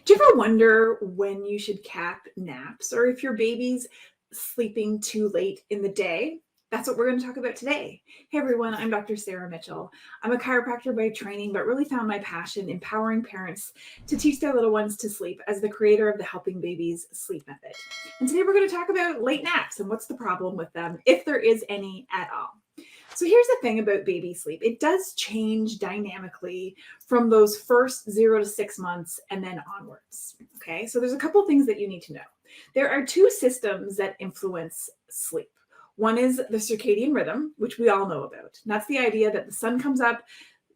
Do you ever wonder when you should cap naps or if your baby's sleeping too late in the day? That's what we're going to talk about today. Hey everyone, I'm Dr. Sarah Mitchell. I'm a chiropractor by training, but really found my passion empowering parents to teach their little ones to sleep as the creator of the Helping Babies Sleep Method. And today we're going to talk about late naps and what's the problem with them, if there is any at all. So here's the thing about baby sleep. It does change dynamically from those first 0 to 6 months and then onwards. Okay, so there's a couple things that you need to know. There are two systems that influence sleep. One is the circadian rhythm, which we all know about. And that's the idea that the sun comes up,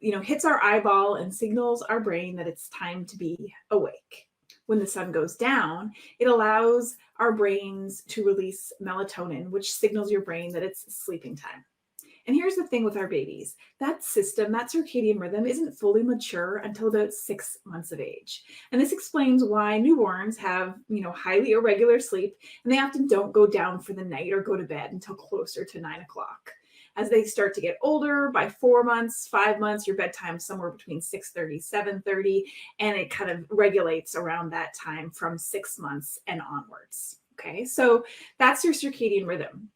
hits our eyeball and signals our brain that it's time to be awake. When the sun goes down, it allows our brains to release melatonin, which signals your brain that it's sleeping time. And here's the thing with our babies. That system, that circadian rhythm, isn't fully mature until about 6 months of age. And this explains why newborns have, highly irregular sleep, and they often don't go down for the night or go to bed until closer to 9 o'clock. As they start to get older, by 4 months, 5 months, your bedtime is somewhere between 6:30, 7:30, and it kind of regulates around that time from 6 months and onwards. Okay, so that's your circadian rhythm.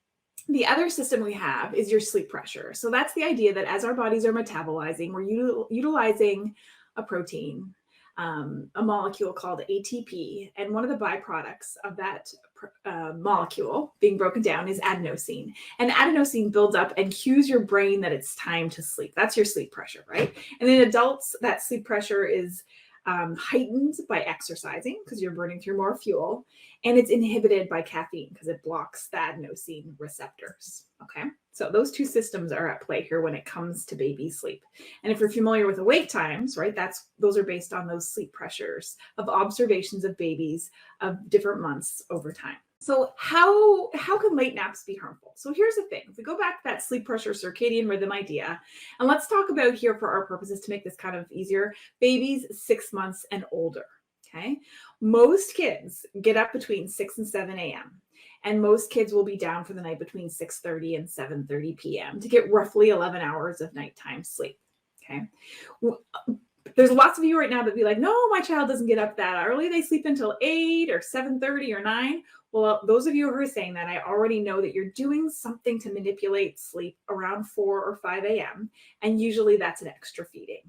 The other system we have is your sleep pressure. So that's the idea that as our bodies are metabolizing, we're utilizing a protein, a molecule called ATP. And one of the byproducts of that molecule being broken down is adenosine. And adenosine builds up and cues your brain that it's time to sleep. That's your sleep pressure, right? And in adults, that sleep pressure is heightened by exercising because you're burning through more fuel, and it's inhibited by caffeine because it blocks the adenosine receptors. Okay, so those two systems are at play here when it comes to baby sleep. And if you're familiar with awake times, right, those are based on those sleep pressures of observations of babies of different months over time. So how can late naps be harmful? So here's the thing. If we go back to that sleep pressure circadian rhythm idea, and let's talk about here for our purposes to make this kind of easier, babies 6 months and older. Okay. Most kids get up between 6 and 7 a.m. And most kids will be down for the night between 6:30 and 7:30 p.m. to get roughly 11 hours of nighttime sleep. Okay. There's lots of you right now that be like, no, my child doesn't get up that early. They sleep until 8 or 7:30 or 9. Well, those of you who are saying that, I already know that you're doing something to manipulate sleep around 4 or 5 a.m. And usually that's an extra feeding.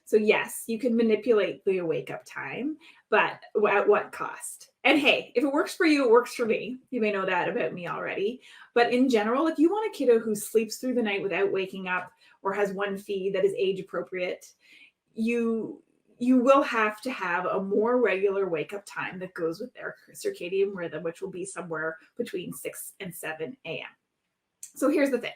So yes, you can manipulate the wake up time, but at what cost? And hey, if it works for you, it works for me. You may know that about me already. But in general, if you want a kiddo who sleeps through the night without waking up or has one feed that is age appropriate, you will have to have a more regular wake up time that goes with their circadian rhythm, which will be somewhere between 6 and 7 a.m. So here's the thing.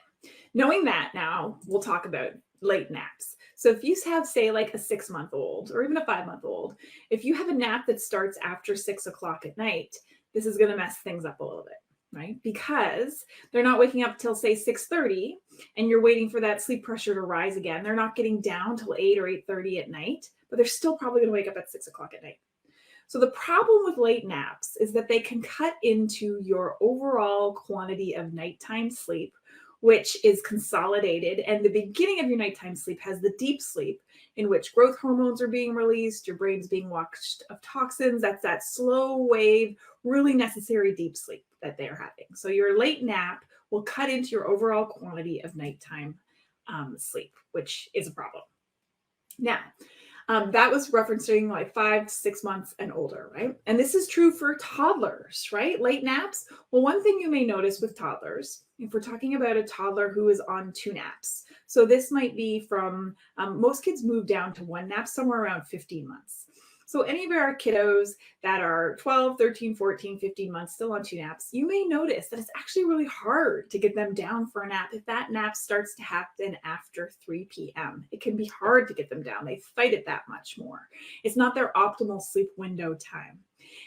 Knowing that now, we'll talk about late naps. So if you have, say, like a 6-month-old or even a 5-month-old, if you have a nap that starts after 6 o'clock at night, this is going to mess things up a little bit, right? Because they're not waking up till, say, 6:30, and you're waiting for that sleep pressure to rise again. They're not getting down till 8 or 8:30 at night, but they're still probably going to wake up at 6 o'clock at night. So the problem with late naps is that they can cut into your overall quantity of nighttime sleep, which is consolidated. And the beginning of your nighttime sleep has the deep sleep in which growth hormones are being released, your brain's being washed of toxins. That's that slow wave, really necessary deep sleep that they're having. So your late nap will cut into your overall quantity of nighttime sleep, which is a problem. Now, that was referencing like 5 to 6 months and older, right? And this is true for toddlers, right? Late naps. Well, one thing you may notice with toddlers, if we're talking about a toddler who is on 2 naps, so this might be from, most kids move down to 1 nap somewhere around 15 months. So any of our kiddos that are 12, 13, 14, 15 months still on 2 naps, you may notice that it's actually really hard to get them down for a nap if that nap starts to happen after 3 p.m. It can be hard to get them down. They fight it that much more. It's not their optimal sleep window time.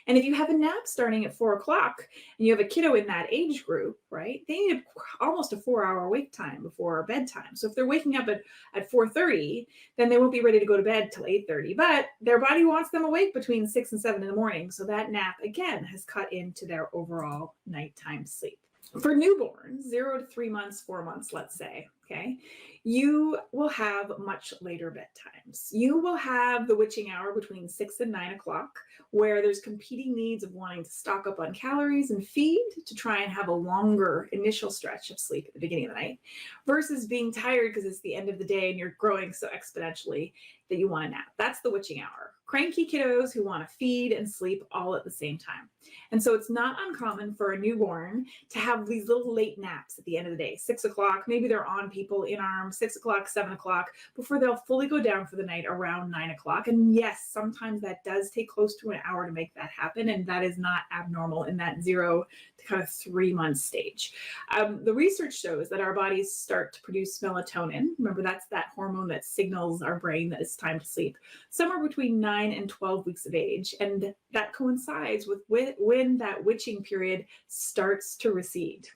And if you have a nap starting at 4 o'clock and you have a kiddo in that age group, right, they need almost a 4-hour wake time before bedtime. So if they're waking up at 4:30, then they won't be ready to go to bed till 8:30. But their body wants them awake between 6 and 7 in the morning. So that nap, again, has cut into their overall nighttime sleep. For newborns, 0 to 3 months, 4 months, let's say, okay, you will have much later bedtimes. You will have the witching hour between 6 and 9 o'clock, where there's competing needs of wanting to stock up on calories and feed to try and have a longer initial stretch of sleep at the beginning of the night, versus being tired because it's the end of the day and you're growing so exponentially that you want to nap. That's the witching hour. Cranky kiddos who want to feed and sleep all at the same time. And so it's not uncommon for a newborn to have these little late naps at the end of the day, 6 o'clock, maybe they're on people in arms, 6 o'clock, 7 o'clock, before they'll fully go down for the night around 9 o'clock. And yes, sometimes that does take close to an hour to make that happen. And that is not abnormal in that 0 to kind of 3 month stage. The research shows that our bodies start to produce melatonin. Remember, that's that hormone that signals our brain that it's time to sleep, somewhere between 9 and 12 weeks of age. And that coincides with when that witching period starts to recede.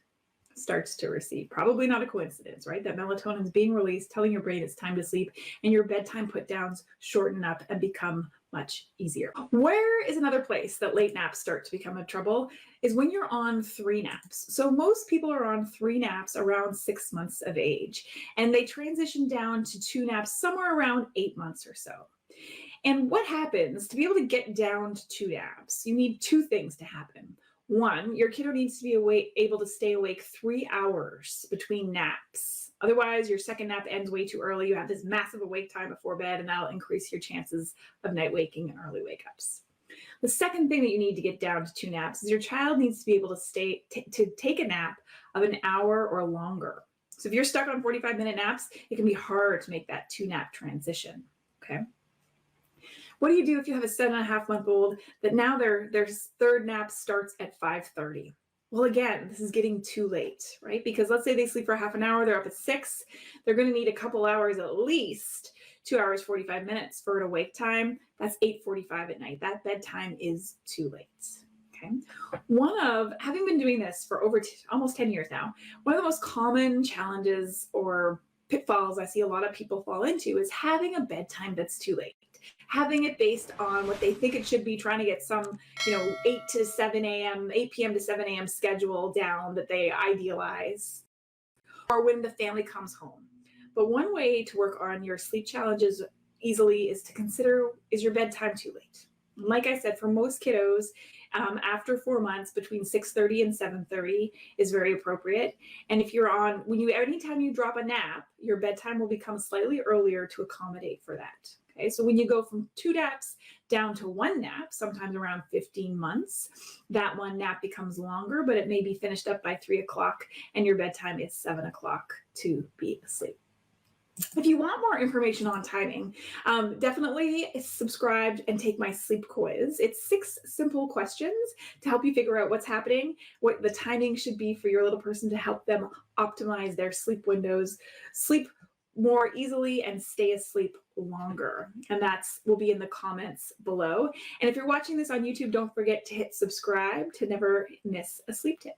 Probably not a coincidence, right? That melatonin is being released, telling your brain it's time to sleep, and your bedtime put downs shorten up and become much easier. Where is another place that late naps start to become a trouble is when you're on 3 naps. So most people are on 3 naps around 6 months of age, and they transition down to 2 naps somewhere around 8 months or so. And what happens to be able to get down to 2 naps? You need 2 things to happen. 1, your kiddo needs to be able to stay awake 3 hours between naps. Otherwise, your second nap ends way too early. You have this massive awake time before bed, and that'll increase your chances of night waking and early wake ups. The second thing that you need to get down to 2 naps is your child needs to be able to take a nap of an hour or longer. So if you're stuck on 45-minute naps, it can be hard to make that 2 nap transition, okay? What do you do if you have a 7.5-month-old that now their third nap starts at 5:30? Well, again, this is getting too late, right? Because let's say they sleep for half an hour, they're up at 6, they're going to need a couple hours, at least 2 hours, 45 minutes for an awake time. That's 8:45 at night. That bedtime is too late. Okay. Having been doing this for over almost 10 years now, one of the most common challenges or pitfalls I see a lot of people fall into is having a bedtime that's too late. Having it based on what they think it should be, trying to get some, 8 to 7 a.m., 8 p.m. to 7 a.m. schedule down that they idealize, or when the family comes home. But one way to work on your sleep challenges easily is to consider, is your bedtime too late? Like I said, for most kiddos, after 4 months, between 6:30 and 7:30 is very appropriate. And if anytime you drop a nap, your bedtime will become slightly earlier to accommodate for that. Okay, so when you go from 2 naps down to 1 nap, sometimes around 15 months, that 1 nap becomes longer, but it may be finished up by 3 o'clock, and your bedtime is 7 o'clock to be asleep. If you want more information on timing, definitely subscribe and take my sleep quiz. It's 6 simple questions to help you figure out what's happening, what the timing should be for your little person to help them optimize their sleep windows, sleep more easily, and stay asleep longer. And will be in the comments below. And if you're watching this on YouTube, don't forget to hit subscribe to never miss a sleep tip.